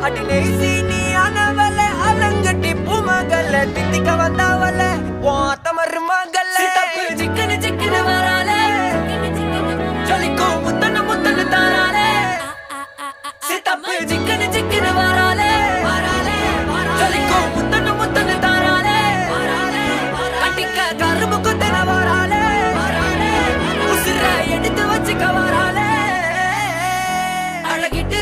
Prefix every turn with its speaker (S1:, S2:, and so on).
S1: அடிலே சீனி ஆனவல அவளங்கட்டி பூமகல்ல தித்திக்க வந்தவல வாத்தமரு மகல்ல சித்தப்பு சிக்கன சிக்கன வராலே ஜொலிக்கோ முத்தன முத்தன தாராலே சித்தப்பு சிக்கன சிக்கன வராலே ஜொலிக்கோ முத்தன முத்தன தாராலே கட்டிக்க கரும்பு குத்தன வராலே உசுர எடுத்து வச்சுக்க வராலே அழகிட்டு